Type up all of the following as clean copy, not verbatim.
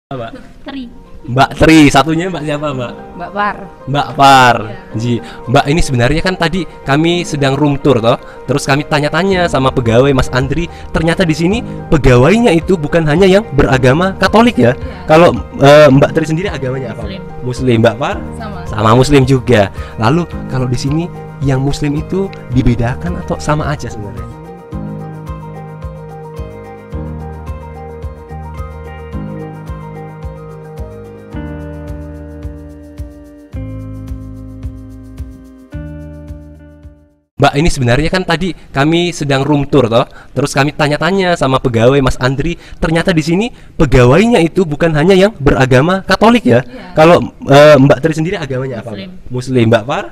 Mbak Tri. Mbak Tri, satunya Mbak siapa Mbak? Mbak Par. Mbak Par. Ji, Mbak ini sebenarnya kan tadi kami sedang room tour toh. Terus kami tanya-tanya sama pegawai Mas Andri, ternyata di sini pegawainya itu bukan hanya yang beragama Katolik ya. Kalau Mbak Tri sendiri agamanya apa? Muslim. Muslim. Mbak Par? Sama. Muslim juga. Lalu kalau di sini yang Muslim itu dibedakan atau sama aja sebenarnya? Mbak ini sebenarnya kan tadi kami sedang room tour toh. Terus kami tanya-tanya sama pegawai Mas Andri, ternyata di sini pegawainya itu bukan hanya yang beragama Katolik ya. Kalau Mbak Tri sendiri agamanya apa? Muslim. Muslim. Mbak Par?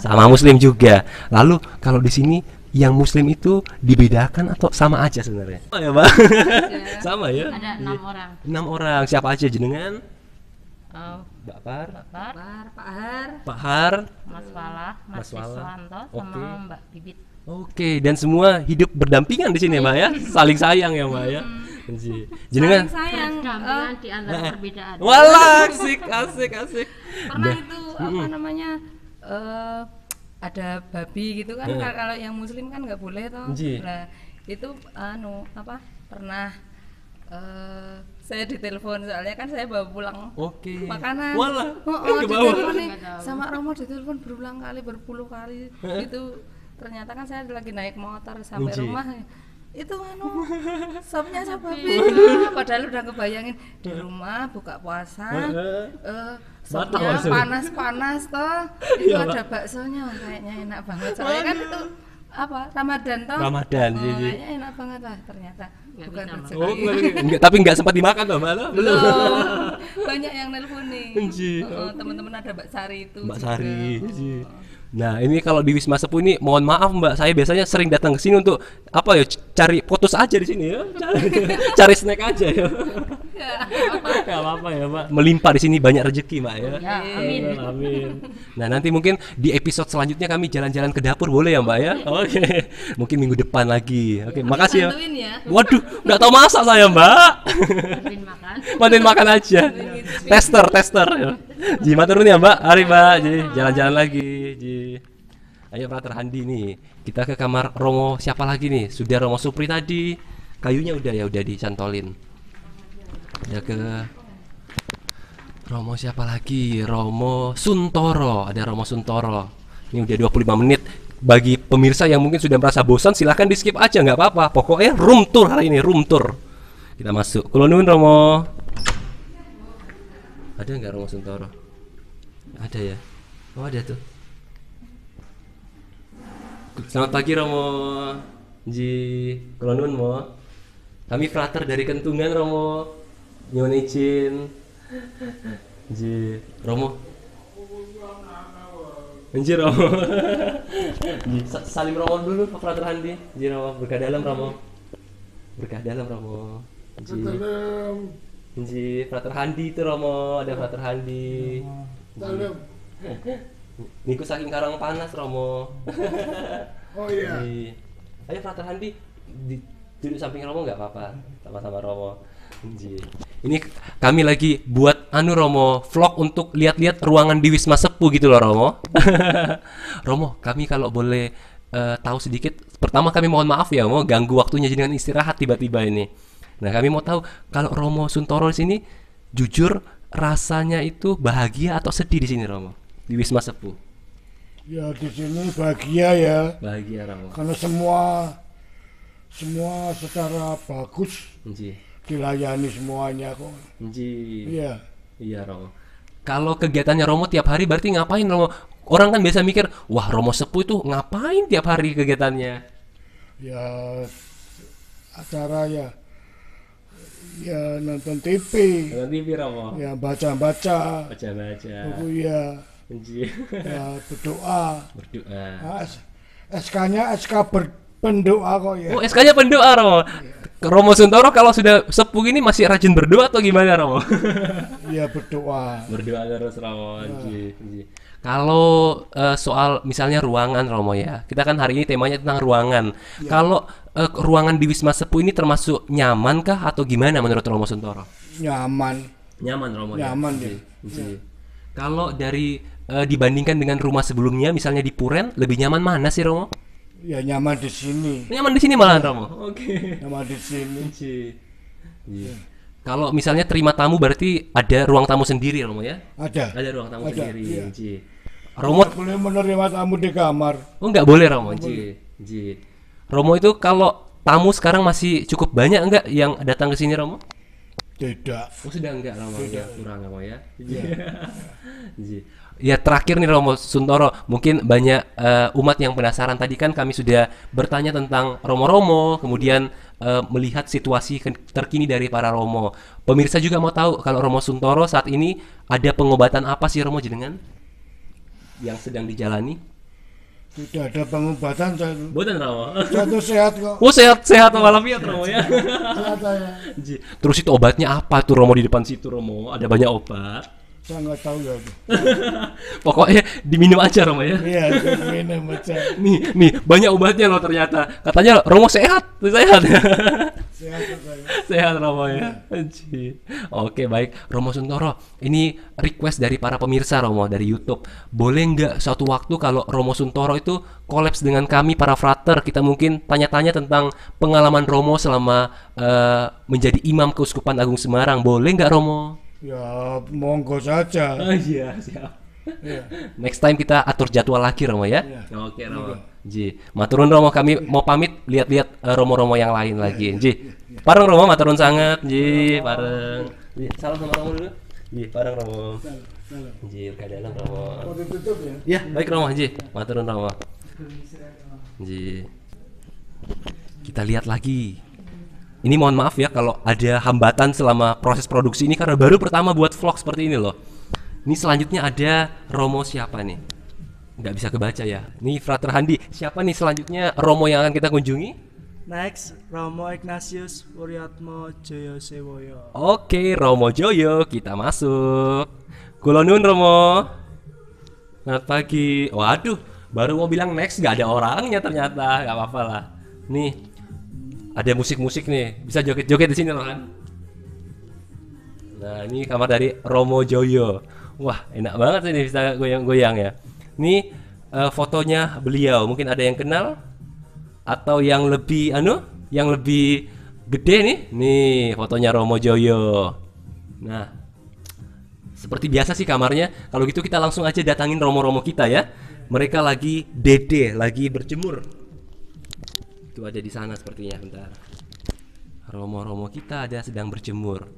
Sama. Muslim juga. Lalu kalau di sini yang Muslim itu dibedakan atau sama aja sebenarnya? Oh ya Mbak. Sama ya. Ada 6 orang. 6 orang. Siapa aja jenengan? Mbak Par, Pak Har, Pak Har, Mas Wala, Mas Wala. Wiswanto, sama Oke. Mbak Bibit. Oke, dan semua hidup berdampingan di sini, Mbak ya. Saling sayang ya, Mbak ya. Jenengan. Sayang Berdampingan di antara perbedaan. Walah, asik. Pernah itu apa namanya ada babi gitu kan, kalau yang muslim kan nggak boleh toh. Ji. Nah itu pernah saya ditelepon, soalnya kan saya bawa pulang Oke. makanan. Walah, ke bawah. Ditelepon nih sama Romo, ditelepon berulang kali, berpuluh kali itu. Ternyata kan saya lagi naik motor sampai Ji. rumah, itu sopnya sop babi. Padahal udah kebayangin di rumah buka puasa, sopnya langsung. panas-panas toh, itu Iya, ada baksonya, kayaknya enak banget. Soalnya kan itu Ramadan toh. Ramadan, Ji. Kayaknya enak banget lah, ternyata bukan bisa, rezeki. Enggak, tapi enggak sempat dimakan loh, Mbak. Belum. Banyak yang nelpon nih. Ji. Teman-teman ada Mbak Sari itu. Mbak juga. Sari. Ji. Nah, ini kalau di Wisma Sepuh ini mohon maaf Mbak, saya biasanya sering datang ke sini untuk apa ya, cari putus aja di sini ya. Cari snack aja ya. Gak apa-apa ya Mbak. Melimpah di sini banyak rezeki Mbak ya. Ya, amin. Amin. Nah, nanti mungkin di episode selanjutnya kami jalan-jalan ke dapur boleh ya Mbak ya? Oke. Mungkin minggu depan lagi. Oke, makasih ya. Bantuin ya. Waduh, nggak tahu masak saya Mbak. Bantuin makan. Bantuin makan aja. Tester ya. Ji, matur nuwun ya Mbak. Mari Mbak, Ji, jalan-jalan lagi, Ji. Ayo Frater Handi nih. Kita ke kamar Romo siapa lagi nih? Sudah Romo Supri tadi. Kayunya udah dicantolin. Udah ke Romo siapa lagi? Romo Suntoro. Ada Romo Suntoro. Ini udah 25 menit. Bagi pemirsa yang mungkin sudah merasa bosan, silahkan di skip aja, nggak apa-apa. Pokoknya room tour hari ini, room tour. Kita masuk. Kulo nuwun Romo. Ada nggak Romo Suntoro? Ada ya? Oh ada tuh. Selamat pagi Romo. Ji, kulo nuwun Mo. Kami frater dari Kentungan Romo. Nyuwun izin. Ji, Romo. Anjir Romo. Ji, salim Romo dulu Pak Frater Handi. Ji Romo, berkah dalam Romo. Berkah dalam Romo. Ji. Ji, Frater Handi itu Romo, ada Frater Handi. Niku saking karang panas Romo. Oh iya. Ji. Ayo Frater Handi duduk samping Romo nggak apa-apa, sama-sama Romo. Ji. Ini kami lagi buat Romo vlog untuk lihat-lihat ruangan di Wisma Sepuh gitu loh Romo. Romo, kami kalau boleh tahu sedikit, pertama kami mohon maaf ya mau ganggu waktunya jenengan istirahat tiba-tiba ini. Nah, kami mau tahu kalau Romo Suntoro di sini jujur rasanya itu bahagia atau sedih di sini Romo? Di Wisma Sepuh. Ya di sini bahagia ya, Bahagia Romo. karena semua secara bagus Ji. dilayani semuanya kok. Ji. Iya. Iya Romo. Kalau kegiatannya Romo tiap hari berarti ngapain Romo? Orang kan biasa mikir, wah Romo Sepuh itu ngapain tiap hari kegiatannya? Ya acara ya nonton TV, Nonton TV Romo. ya baca-baca Baca-baca. buku ya, Ji. ya berdoa. Berdoa. Nah, SK-nya SK pendoa kok ya. Oh, SK-nya pendoa Romo. Romo Suntoro kalau sudah sepuh ini masih rajin berdoa atau gimana Romo? Iya berdoa. Berdoa terus Romo. Ji. Kalau soal misalnya ruangan Romo ya, kita kan hari ini temanya tentang ruangan. Kalau ruangan di Wisma Sepuh ini termasuk nyaman kah atau gimana menurut Romo Suntoro? Nyaman. Nyaman Romo ya? Nyaman Ji, ya. Ji. Kalau dari dibandingkan dengan rumah sebelumnya, misalnya di Puren, lebih nyaman mana sih Romo? Ya nyaman di sini. Nyaman di sini malahan Romo. Oke. Nyaman di sini. Ji. Ji. Kalau misalnya terima tamu berarti ada ruang tamu sendiri Romo ya? Ada. Ada ruang tamu Ada, sendiri. iya. Ji. Romo, Nggak boleh menerima tamu di kamar. oh nggak boleh Romo. Ji. Ji. Romo itu kalau tamu sekarang masih cukup banyak enggak yang datang ke sini Romo? Tidak. Oh sudah enggak Romo ya, kurang Romo ya. Ji. Ya terakhir nih Romo Suntoro, mungkin banyak umat yang penasaran. Tadi kan kami sudah bertanya tentang Romo-Romo, kemudian melihat situasi terkini dari para Romo. Pemirsa juga mau tahu kalau Romo Suntoro saat ini ada pengobatan apa sih Romo jenengan yang sedang dijalani? Tidak ada pengobatan saya. Boten Romo. Saya tuh sehat kok. Oh sehat walafiat Romo ya. Sehat saya. Ji. Terus itu obatnya apa tuh Romo di depan situ Romo? Ada banyak obat. Saya nggak tahu ya. Pokoknya diminum aja Romo ya. Iya, minum aja. Nih banyak obatnya loh ternyata. Katanya Romo sehat. Sehat kok saya. Sehat Romo ya. Ji. Oke baik Romo Suntoro. Ini request dari para pemirsa Romo dari YouTube. Boleh nggak suatu waktu kalau Romo Suntoro itu kolaps dengan kami para frater, kita mungkin tanya-tanya tentang pengalaman Romo selama menjadi imam Keuskupan Agung Semarang. Boleh nggak Romo? Ya monggo saja. Oh iya siap. Iya. Next time kita atur jadwal lagi Romo ya. Iya. Oke Romo. Ji, maturun Romo, kami mau pamit lihat-lihat Romo-Romo yang lain lagi. Ji. Pareng Romo, maturun sangat. Ji, pareng. Ji, salam sama Romo dulu. Ji, pareng Romo. Ji, ke dalam Romo. Mau ditutup ya? Ya, baik Romo, Ji. Maturun Romo. Ji. Kita lihat lagi. Ini mohon maaf ya kalau ada hambatan selama proses produksi ini karena baru pertama buat vlog seperti ini loh. Ini selanjutnya ada Romo siapa nih? Nggak bisa kebaca ya. Nih Frater Handi. Siapa nih selanjutnya Romo yang akan kita kunjungi? Next, Romo Ignatius Wuryatmo Joyosewoyo. Oke, Romo Joyo, kita masuk. Kula nuwun Romo. Selamat pagi. Waduh, baru mau bilang next nggak ada orangnya ternyata. Nggak apa-apa lah. Nih, ada musik-musik nih. Bisa joget-joget di sini loh kan. Nah, ini kamar dari Romo Joyo. Wah, enak banget ini bisa goyang-goyang ya. Ini fotonya beliau. Mungkin ada yang kenal atau yang lebih yang lebih gede nih. Nih, fotonya Romo Joyo. Nah, seperti biasa sih kamarnya. Kalau gitu kita langsung aja datangin Romo-Romo kita ya. Mereka lagi dede, lagi berjemur. Itu ada di sana sepertinya, bentar. Romo-romo kita ada sedang berjemur.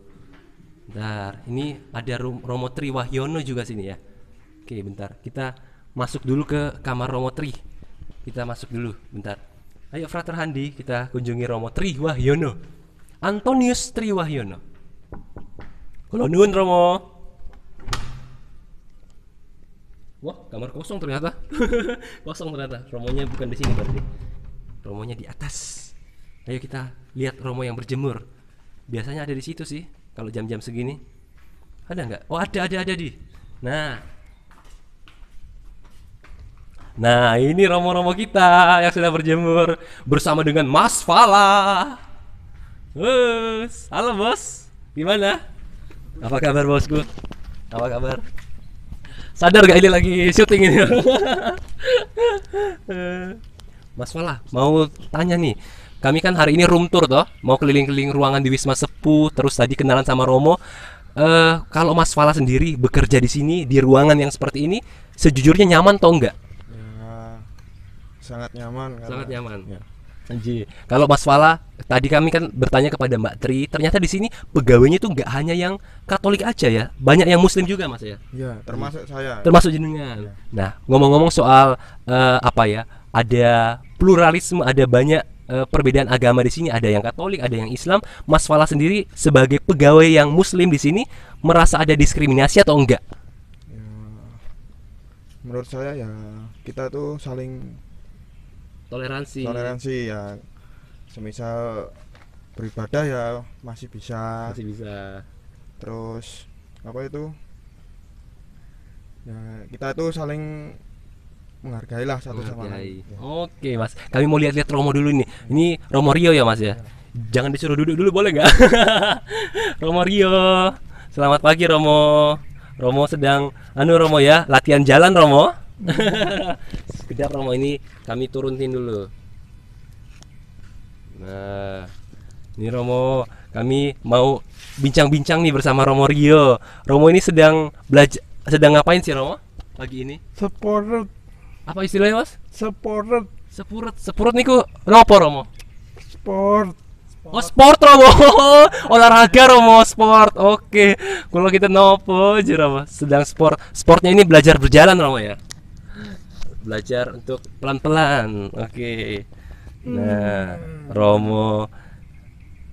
Bentar, ini ada Romo Tri Wahyono juga sini ya. Oke, bentar. Kita masuk dulu ke kamar Romo Tri. Kita masuk dulu, bentar. Ayo Frater Handi, kita kunjungi Romo Tri Wahyono. Antonius Tri Wahyono. Kula nuwun Romo. Wah, kamar kosong ternyata. Kosong ternyata. Romonya bukan di sini berarti. Romonya di atas. Ayo kita lihat Romo yang berjemur. Biasanya ada di situ sih. Kalau jam-jam segini. Ada nggak? Oh ada di. Nah ini Romo-Romo kita yang sudah berjemur bersama dengan Mas Fala. Halo bos. Gimana? Apa kabar bosku? Apa kabar? Sadar gak ini lagi syuting ini? Mas Fala, mau tanya nih. Kami kan hari ini room tour toh, mau keliling-keliling ruangan di Wisma Sepuh, terus tadi kenalan sama Romo. Kalau Mas Fala sendiri bekerja di sini di ruangan yang seperti ini, sejujurnya nyaman atau enggak? Ya, sangat nyaman. Sangat nyaman. Ya. Anji. Kalau Mas Fala, tadi kami kan bertanya kepada Mbak Tri, ternyata di sini pegawainya tuh nggak hanya yang Katolik aja ya, banyak yang Muslim juga Mas ya. Ya, termasuk saya. Termasuk jenengan. Nah, ngomong-ngomong soal apa ya? Ada pluralisme, ada banyak perbedaan agama di sini, ada yang Katolik, ada yang Islam. Mas Fala sendiri sebagai pegawai yang Muslim di sini merasa ada diskriminasi atau enggak? Ya, menurut saya ya kita tuh saling Toleransi ya. Semisal beribadah ya masih bisa. masih bisa. Terus apa itu? Ya, kita tuh saling menghargailah satu sama lain. Ya. Oke Mas, kami mau lihat-lihat Romo dulu nih. Ini Romo Rio ya Mas ya. Jangan disuruh duduk dulu boleh nggak? Romo Rio, Selamat pagi Romo. Romo sedang Romo ya, latihan jalan Romo. Sekejap Romo, ini kami turunin dulu. Nah, ini Romo, kami mau bincang-bincang nih bersama Romo Rio. Romo ini sedang belajar, sedang ngapain sih Romo pagi ini? Sport, Apa istilahnya Mas? sport, Sepurut niku nopo Romo? sport. Oh sport Romo, olahraga Romo, sport. Oke, kalau kita nopo aja Romo, sedang sport. Sportnya ini belajar berjalan Romo ya, belajar untuk pelan-pelan. Oke. Nah, Romo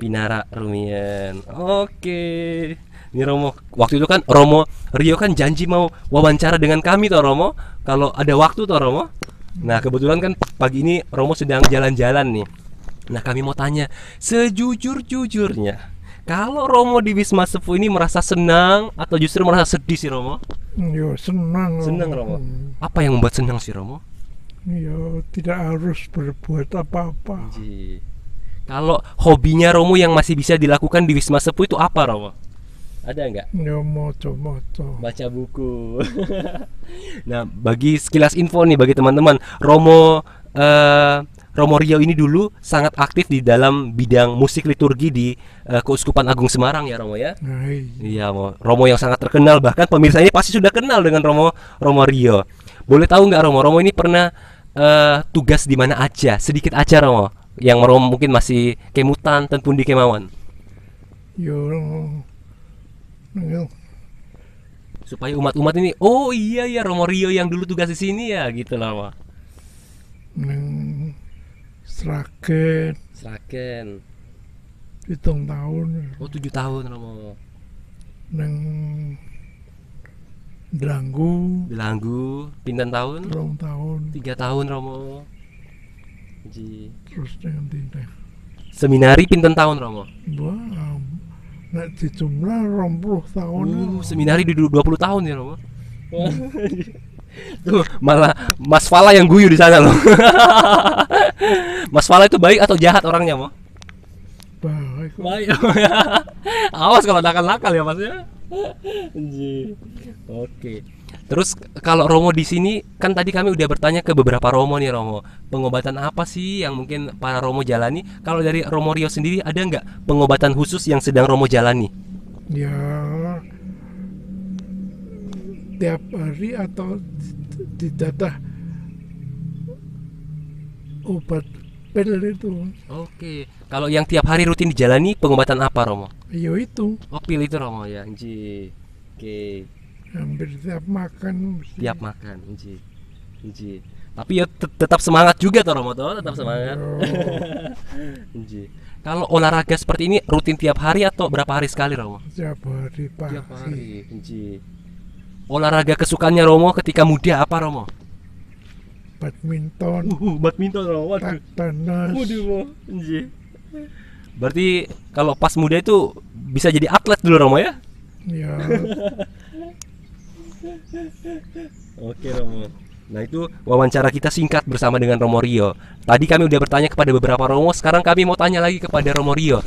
Pinara Rumian. Oke. Ini Romo, waktu itu kan Romo Rio kan janji mau wawancara dengan kami toh Romo, kalau ada waktu toh Romo. Nah, kebetulan kan pagi ini Romo sedang jalan-jalan nih. Nah, kami mau tanya sejujur-jujurnya, kalau Romo di Wisma Sepuh ini merasa senang atau justru merasa sedih sih Romo? Yo senang. Senang Romo. Apa yang membuat senang sih Romo? Yo tidak harus berbuat apa-apa. Kalau hobinya Romo yang masih bisa dilakukan di Wisma Sepuh itu apa Romo? Ada nggak? Yo moco-moco. Baca buku. Nah, bagi sekilas info nih bagi teman-teman, Romo Rio ini dulu sangat aktif di dalam bidang musik liturgi di Keuskupan Agung Semarang ya Romo ya. Iya, Romo yang sangat terkenal, bahkan pemirsa ini pasti sudah kenal dengan Romo Rio. Boleh tahu nggak Romo ini pernah tugas di mana aja? Sedikit aja Romo, yang Romo mungkin masih kemutan dan pun di kemauan. Yo Supaya umat-umat ini, oh iya ya Romo Rio yang dulu tugas di sini ya, gitu lah Romo. neng Sragen 7 tahun. Oh 7 tahun Romo. Neng Delanggu Pinten tahun? 2 tahun. 3 tahun Romo. Terus dengan tindak Seminari pinten tahun Romo? wah, nek dijumlah 20 tahun. Seminari di 20 tahun ya Romo. Tuh malah Mas Fala yang guyu di sana loh. Mas Fala itu baik atau jahat orangnya Mo? Baik. Awas kalau nakal-nakal ya Mas ya. Oke. Terus kalau Romo di sini kan tadi kami udah bertanya ke beberapa Romo nih Romo, pengobatan apa sih yang mungkin para Romo jalani? Kalau dari Romo Rio sendiri ada nggak pengobatan khusus yang sedang Romo jalani? Ya tiap hari atau didatah obat pil itu. Oke. Kalau yang tiap hari rutin dijalani pengobatan apa Romo? Yo itu Oh pil itu Romo ya. Oke. hampir tiap makan mesti. Tiap makan, Tapi ya tetap semangat juga toh Romo toh, tetap semangat. Kalau olahraga seperti ini rutin tiap hari atau berapa hari sekali Romo? Tiap hari pagi. Tiap hari. Olahraga kesukaannya Romo ketika muda apa Romo? Badminton. Badminton Romo. Tenis. Berarti kalau pas muda itu bisa jadi atlet dulu Romo ya? Ya. Oke Romo. Nah itu wawancara kita singkat bersama dengan Romo Rio. Tadi kami udah bertanya kepada beberapa Romo, sekarang kami mau tanya lagi kepada Romo Rio.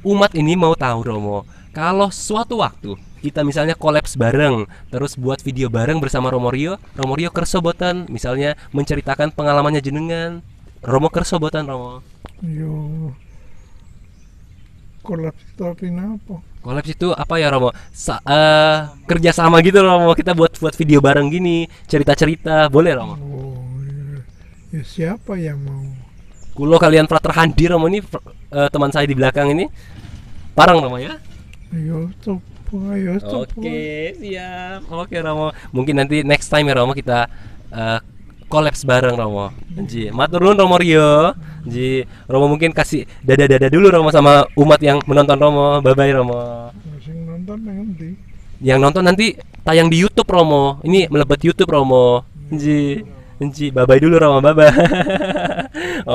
Umat ini mau tahu Romo, kalau suatu waktu kita misalnya kolaps bareng, terus buat video bareng bersama Romo Rio kerso boten, misalnya menceritakan pengalamannya jenengan. Romo kerso boten Romo? Yo. Kolaps tapi apa? Kolaps itu apa ya Romo? Kerjasama gitu Romo, kita buat video bareng gini, cerita-cerita, boleh Romo? Oh, ya siapa yang mau? Kulo kalian Frater Handi Romo ini teman saya di belakang ini. Parang Romo ya? Ayo coba. Oke, siap. Oke Romo. Mungkin nanti next time ya Romo kita kolaps bareng Romo. Matur nuwun Romo Rio. Romo mungkin kasih dada-dada dulu Romo sama umat yang menonton Romo. Bye bye Romo. Sing nonton nanti. Yang nonton nanti tayang di YouTube Romo. Ini melebet YouTube Romo. Bye bye dulu Romo. Bye bye.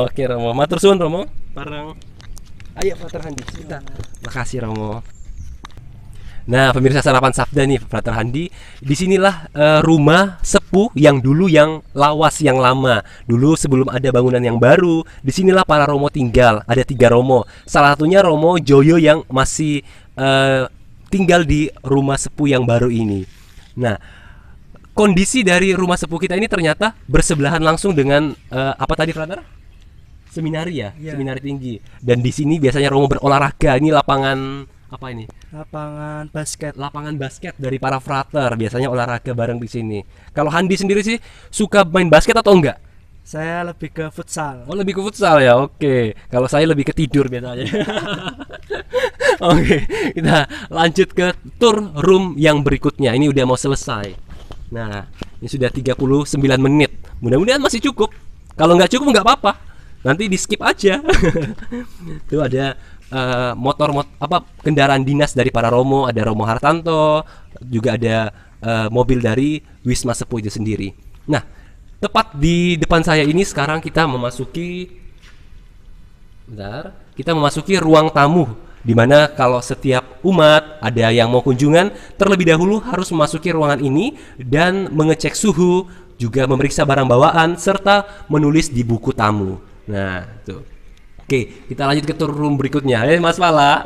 Oke Romo. Matur suwun Romo. Parang. Ayo Frater Handi kita. Makasih Romo. Nah, pemirsa Sarapan Sabda nih, Frater Handi. Disinilah rumah sepuh yang dulu yang lawas, yang lama. Dulu sebelum ada bangunan yang baru, disinilah para Romo tinggal. Ada 3 Romo. Salah satunya Romo Joyo yang masih tinggal di rumah sepuh yang baru ini. Nah, kondisi dari rumah sepuh kita ini ternyata bersebelahan langsung dengan apa tadi, Frater? Seminari ya, Iya. seminari tinggi. Dan di sini biasanya Romo berolahraga. Ini lapangan apa ini? Lapangan basket. Lapangan basket dari para frater. Biasanya olahraga bareng di sini. Kalau Handi sendiri sih suka main basket atau enggak? Saya lebih ke futsal. Oh, lebih ke futsal ya. Oke. Kalau saya lebih ke tidur biasanya. Oke, kita lanjut ke tour room yang berikutnya. Ini udah mau selesai. Nah, ini sudah 39 menit. Mudah-mudahan masih cukup. Kalau nggak cukup nggak apa-apa. Nanti di skip aja. Tuh ada kendaraan dinas dari para Romo, ada Romo Hartanto, juga ada mobil dari Wisma Sepuh itu sendiri. Nah, tepat di depan saya ini sekarang kita memasuki ruang tamu, di mana kalau setiap umat ada yang mau kunjungan, terlebih dahulu harus memasuki ruangan ini dan mengecek suhu, juga memeriksa barang bawaan serta menulis di buku tamu. Nah, tuh. Oke, kita lanjut ke tour room berikutnya. Mas Fala.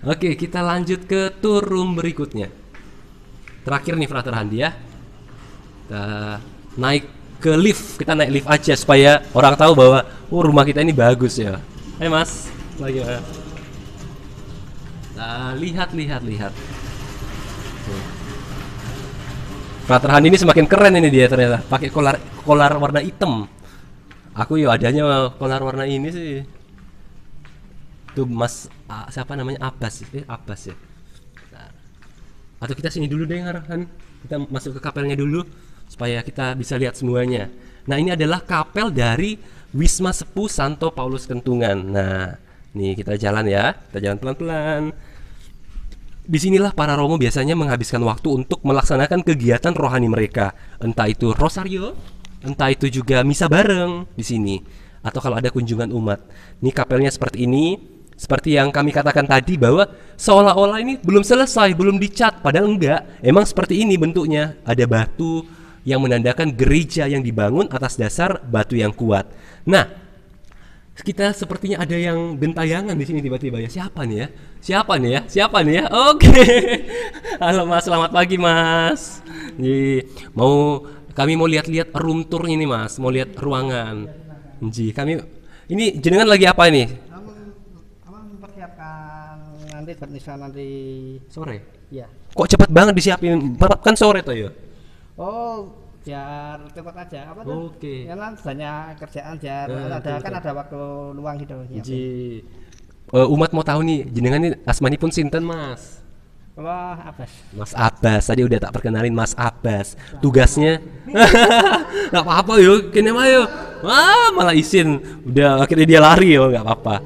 Oke, kita lanjut ke tour room berikutnya. Terakhir nih Frater Handi ya. Kita naik ke lift. Kita naik lift aja supaya orang tahu bahwa rumah kita ini bagus ya. Mas, lagi mana? Nah, lihat. Tuh. Frater Handi ini semakin keren ini dia ternyata. Pakai kolar warna hitam. Aku ya adanya kolar warna ini sih. Tuh Mas siapa namanya, Abbas ya. Nah. Atau kita sini dulu deh kan. Kita masuk ke kapelnya dulu supaya kita bisa lihat semuanya. Nah, ini adalah kapel dari Wisma Sepuh Santo Paulus Kentungan. Nah, nih kita jalan ya. Kita jalan pelan-pelan. Disinilah para Romo biasanya menghabiskan waktu untuk melaksanakan kegiatan rohani mereka. Entah itu rosario, entah itu juga misa bareng di sini, atau kalau ada kunjungan umat. Ini kapelnya seperti ini, seperti yang kami katakan tadi bahwa seolah-olah ini belum selesai, belum dicat, padahal enggak. Emang seperti ini bentuknya. Ada batu yang menandakan gereja yang dibangun atas dasar batu yang kuat. Nah, kita sepertinya ada yang gentayangan di sini tiba-tiba ya. Siapa nih ya? Oke. Halo Mas, selamat pagi Mas. Kami mau lihat-lihat room tour ini Mas, mau lihat ruangan. Ini jenengan lagi apa ini? Mempersiapkan nanti buat misa nanti Sore. ya. Kok cepat banget disiapin? Kan sore toh ya? Oh, biar cepat aja apa tuh? Oke. Karena banyak kerjaan biar ada waktu luang gitu. Umat mau tahu nih, jenengan ini asmanipun sinten Mas? Wah, Abbas. Mas Abbas, tadi udah tak perkenalin Mas Abbas. Tugasnya nggak apa-apa yuk, kene mah yuk. Malah izin. Udah akhirnya dia lari yo, nggak apa-apa.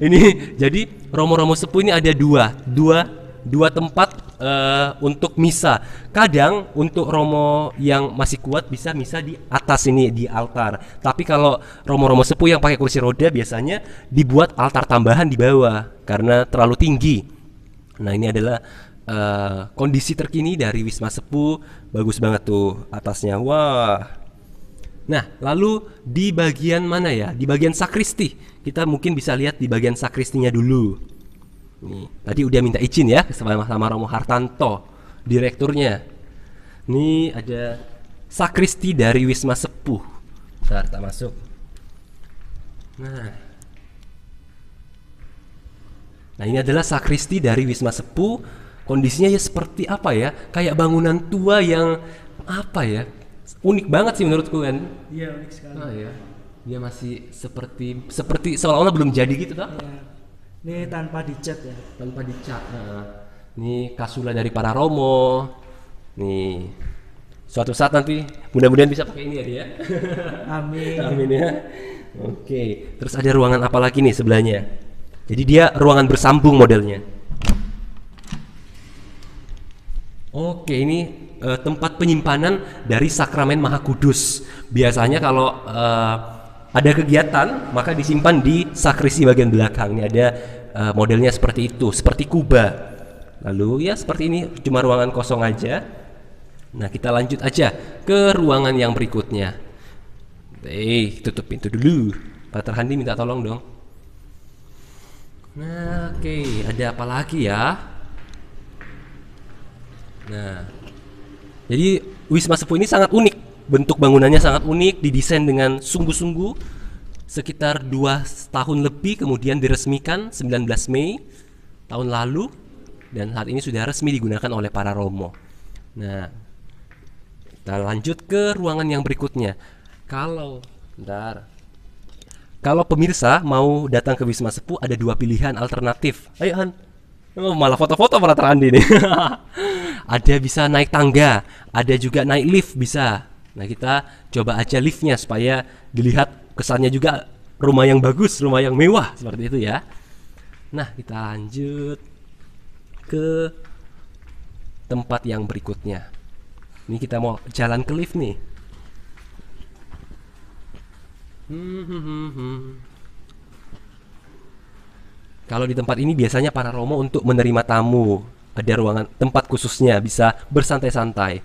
Ini jadi Romo-Romo Sepuh ini ada dua tempat untuk misa. Kadang untuk Romo yang masih kuat bisa misa di atas ini di altar. Tapi kalau Romo-Romo Sepuh yang pakai kursi roda biasanya dibuat altar tambahan di bawah karena terlalu tinggi. Nah, ini adalah kondisi terkini dari Wisma Sepuh. Bagus banget tuh atasnya. Wah. Nah, lalu di bagian mana ya? Di bagian sakristi. Kita mungkin bisa lihat di bagian sakristinya dulu. Nih, tadi udah minta izin ya sama Romo Hartanto, direkturnya. Nih ada sakristi dari Wisma Sepuh. Bentar, kita masuk. Nah, ini adalah sakristi dari Wisma Sepuh. Kondisinya ya seperti apa ya? Kayak bangunan tua yang apa ya? Unik banget sih menurutku kan. Iya, unik sekali. Oh ya. Dia masih seperti seolah-olah belum jadi gitu toh. Ya. Ini tanpa dicat ya. Tanpa dicat. Ini kasula dari para Romo. Nih. Suatu saat nanti mudah-mudahan bisa pakai ini ya dia. Amin. Amin ya. Oke. Terus ada ruangan apa lagi nih sebelahnya? Jadi dia ruangan bersambung modelnya. Oke, ini tempat penyimpanan dari sakramen Maha Kudus. Biasanya kalau ada kegiatan maka disimpan di sakristi bagian belakang. Ini ada modelnya seperti itu, seperti kuba. Lalu ya seperti ini, cuma ruangan kosong aja. Nah, kita lanjut aja ke ruangan yang berikutnya. Tutup pintu dulu. Pater Handi minta tolong dong. Nah, oke, ada apa lagi ya? Nah, jadi Wisma Sepuh ini sangat unik. Bentuk bangunannya sangat unik, didesain dengan sungguh-sungguh. Sekitar 2 tahun lebih kemudian diresmikan 19 Mei tahun lalu, dan saat ini sudah resmi digunakan oleh para romo. Nah, kita lanjut ke ruangan yang berikutnya. Kalau pemirsa mau datang ke Wisma Sepuh, ada 2 pilihan alternatif. Ayo Han. Oh, malah foto-foto para terandi nih. Ada bisa naik tangga, ada juga naik lift bisa. Nah, kita coba aja liftnya supaya dilihat kesannya juga rumah yang bagus, rumah yang mewah seperti itu ya. Nah, kita lanjut ke tempat yang berikutnya. Ini kita mau jalan ke lift nih. Kalau di tempat ini biasanya para romo untuk menerima tamu, ada ruangan tempat khususnya bisa bersantai-santai.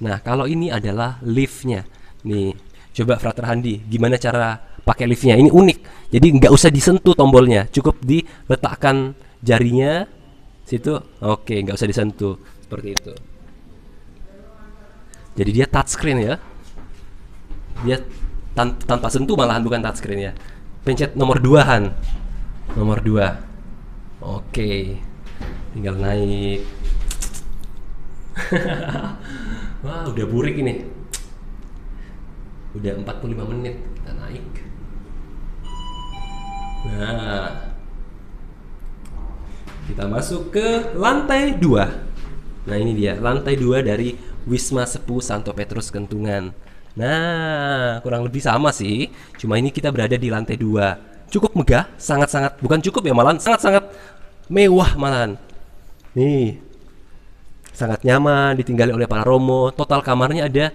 Nah, kalau ini adalah liftnya. Nih, coba Frater Handi, gimana cara pakai liftnya? Ini unik. Jadi nggak usah disentuh tombolnya, cukup diletakkan jarinya situ. Oke, nggak usah disentuh seperti itu. Jadi dia touchscreen ya. Dia tanpa sentuh malahan, bukan touchscreen ya. Pencet nomor 2-an. Nomor 2. Oke. Tinggal naik. Wah, udah burik ini. Udah 45 menit kita naik. Nah, kita masuk ke lantai 2. Nah, ini dia lantai 2 dari Wisma Sepuh Santo Petrus Kentungan. Nah, kurang lebih sama sih. Cuma ini kita berada di lantai 2. Cukup megah, sangat-sangat, bukan cukup ya, malahan sangat-sangat mewah malahan. Nih, sangat nyaman ditinggali oleh para romo. Total kamarnya ada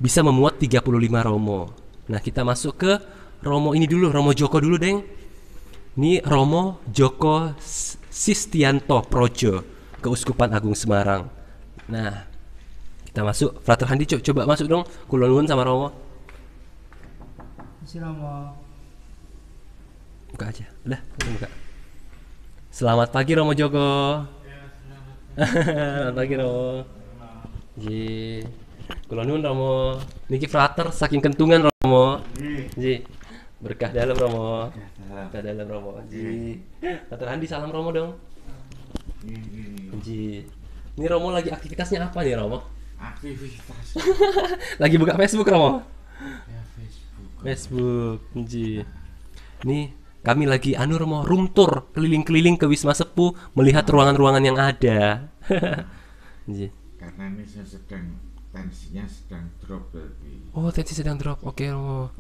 bisa memuat 35 romo. Nah, kita masuk ke romo ini dulu, Romo Joko dulu, Deng. Ini Romo Joko Sistianto Projo, Keuskupan Agung Semarang. Nah, kita masuk. Frater Handi, coba masuk dong. Kula nuwun sama romo. Si Romo. Buka aja. Udah, buka. Selamat pagi Romo Joko. Selamat pagi Romo. Ji. Kula nuwun Romo. Niki Frater saking Kentungan Romo. Ji. Berkah dalam Romo. Berkah dalam Romo. Ji. Frater Handi salam Romo dong. Ji. Ini Romo lagi aktivitasnya apa nih Romo? Aktivitas Lagi buka Facebook Romo. ya Facebook. Facebook. Ji. Nih kami lagi Romo room tour keliling-keliling ke Wisma Sepuh melihat ruangan-ruangan yang ada. Ji. Karena ini saya sedang tensinya sedang drop lagi. Oh, tensi sedang drop. Oke Romo.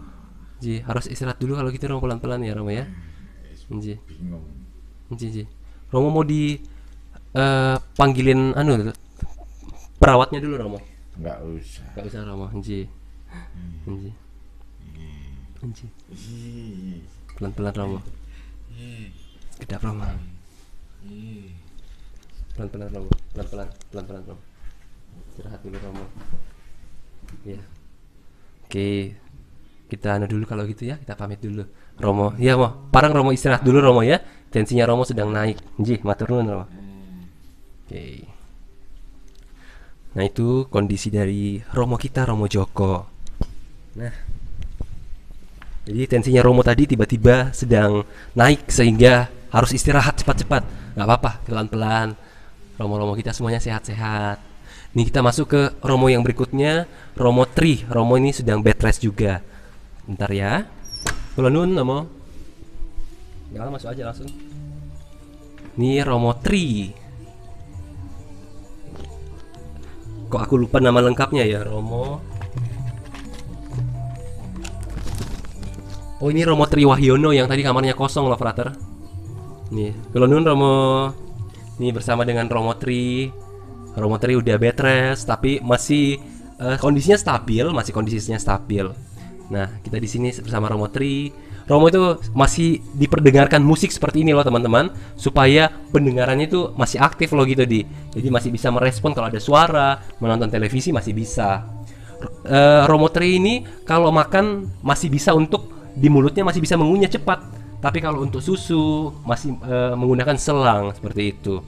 Ji, harus istirahat dulu kalau gitu Romo, pelan-pelan ya Romo ya. Ji. Bingung. Ji. Romo mau di panggilin perawatnya dulu Romo. Enggak usah. Enggak usah Romo. Ji. Ji. Ji. Ih, Pelan-pelan Romo. ih, Kedap Romo. ih. Pelan-pelan Romo. Pelan-pelan Romo. Istirahat dulu Romo. Ya. Oke. Kita dulu kalau gitu ya. Kita pamit dulu. Romo. Ya Mo. Parang Romo istirahat dulu Romo ya. Tensinya Romo sedang naik. Ji, matur nuwun Romo. Oke. Nah, itu kondisi dari Romo kita, Romo Joko. Nah, jadi tensinya Romo tadi tiba-tiba sedang naik sehingga harus istirahat cepat-cepat. Nggak apa-apa, pelan-pelan. Romo-romo kita semuanya sehat-sehat. Nih kita masuk ke Romo yang berikutnya, Romo Tri. Romo ini sedang bed rest juga. Bentar ya. Kula nuwun Romo. Jangan masuk aja langsung. Ini Romo Tri. Kok aku lupa nama lengkapnya ya, Romo. Oh, ini Romo Tri Wahyono yang tadi kamarnya kosong loh, Frater. Nih, kula nuwun Romo. Nih bersama dengan Romo Tri. Romo Tri udah bed rest tapi masih kondisinya stabil, Nah, kita di sini bersama Romo Tri. Romo itu masih diperdengarkan musik seperti ini loh, teman-teman, supaya pendengarannya itu masih aktif loh gitu Jadi masih bisa merespon kalau ada suara, menonton televisi masih bisa. Romo Tri ini kalau makan masih bisa untuk di mulutnya masih bisa mengunyah cepat. Tapi kalau untuk susu masih menggunakan selang seperti itu.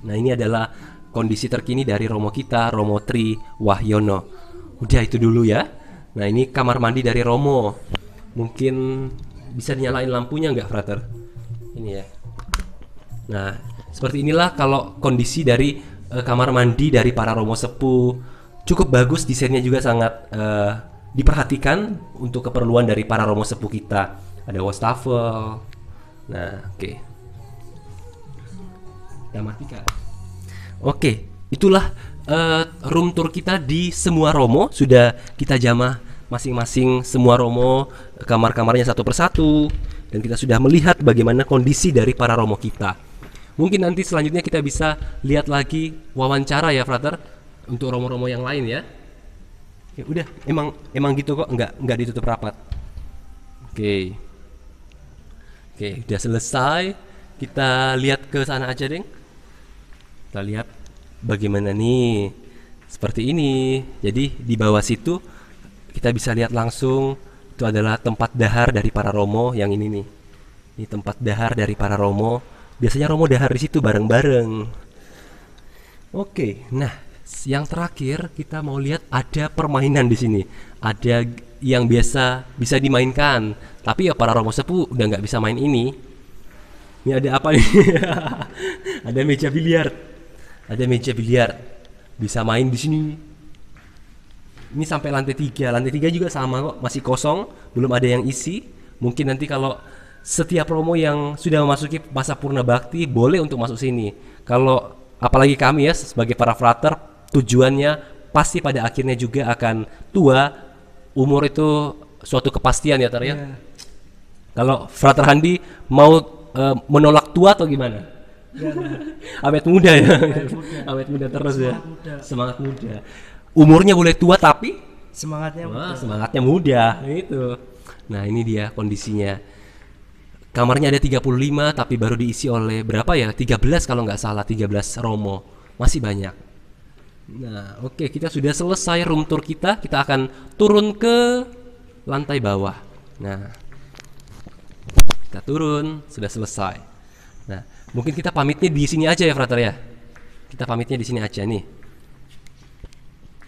Nah, ini adalah kondisi terkini dari Romo kita, Romo Tri Wahyono. Udah itu dulu ya. Nah ini kamar mandi dari Romo. Mungkin bisa dinyalain lampunya nggak, Frater? Ini ya. Nah seperti inilah kalau kondisi dari kamar mandi dari para Romo Sepuh. Cukup bagus, desainnya juga sangat diperhatikan untuk keperluan dari para Romo Sepuh kita. Ada wastafel. Nah, oke. Kita matikan. Oke, itulah room tour kita di semua Romo. Sudah kita jamah masing-masing semua Romo, kamar-kamarnya satu persatu, dan kita sudah melihat bagaimana kondisi dari para Romo kita. Mungkin nanti selanjutnya kita bisa lihat lagi wawancara ya, Frater, untuk Romo-Romo yang lain ya. Ya udah, emang gitu kok, enggak ditutup rapat. Oke, udah selesai. Kita lihat ke sana aja, Deng. Kita lihat bagaimana nih. Seperti ini. Jadi di bawah situ kita bisa lihat langsung itu adalah tempat dahar dari para Romo yang ini nih. Ini tempat dahar dari para Romo. Biasanya Romo dahar di situ bareng-bareng. Oke, nah yang terakhir kita mau lihat ada permainan di sini. Ada yang bisa dimainkan. Tapi ya para Romo Sepuh udah nggak bisa main ini. Ini ada apa nih? Ada meja biliar. Ada meja biliar. Bisa main di sini. Ini sampai lantai 3. Lantai 3 juga sama kok, masih kosong, belum ada yang isi. Mungkin nanti kalau setiap Romo yang sudah memasuki masa purna bakti boleh untuk masuk sini. Kalau apalagi kami ya sebagai para frater, tujuannya pasti pada akhirnya juga akan tua. Umur itu suatu kepastian ya, Tar ya. Kalau Frater Handi mau menolak tua atau gimana? Awet muda ya. Awet muda terus ya. Semangat muda. Umurnya boleh tua tapi semangatnya muda itu. Nah, ini dia kondisinya. Kamarnya ada 35 tapi baru diisi oleh berapa ya? 13 kalau nggak salah, 13 Romo. Masih banyak. Nah, oke, kita sudah selesai room tour kita. Kita akan turun ke lantai bawah. Nah, kita turun, sudah selesai. Nah, mungkin kita pamitnya di sini aja ya, Frater ya. Kita pamitnya di sini aja nih.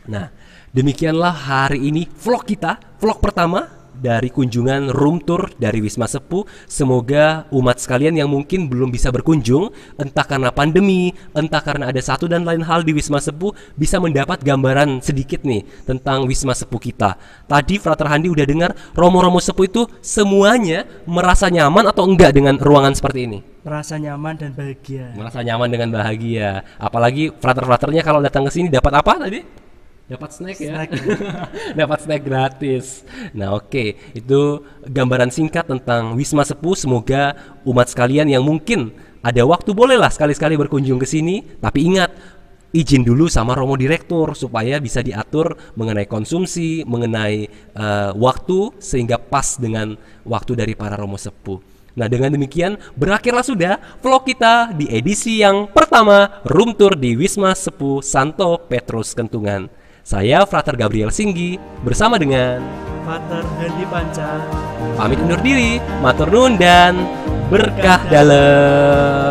Nah, demikianlah hari ini vlog kita, vlog pertama dari kunjungan room tour dari Wisma Sepuh. Semoga umat sekalian yang mungkin belum bisa berkunjung, entah karena pandemi, entah karena ada satu dan lain hal di Wisma Sepuh, bisa mendapat gambaran sedikit nih tentang Wisma Sepuh kita. Tadi Frater Handi udah dengar Romo-Romo Sepuh itu semuanya merasa nyaman atau enggak dengan ruangan seperti ini? Merasa nyaman dan bahagia. Merasa nyaman dengan bahagia. Apalagi frater-fraternya kalau datang ke sini dapat apa tadi? Dapat snack ya. Dapat snack gratis. Nah, oke. Itu gambaran singkat tentang Wisma Sepuh. Semoga umat sekalian yang mungkin ada waktu bolehlah sekali-sekali berkunjung ke sini, tapi ingat izin dulu sama Romo Direktur supaya bisa diatur mengenai konsumsi, mengenai waktu sehingga pas dengan waktu dari para Romo Sepuh. Nah, dengan demikian berakhirlah sudah vlog kita di edisi yang pertama room tour di Wisma Sepuh Santo Petrus Kentungan. Saya Frater Gabriel Singgi bersama dengan Frater Handi Panca. Pamit undur diri, matur nuwun dan berkah dalem.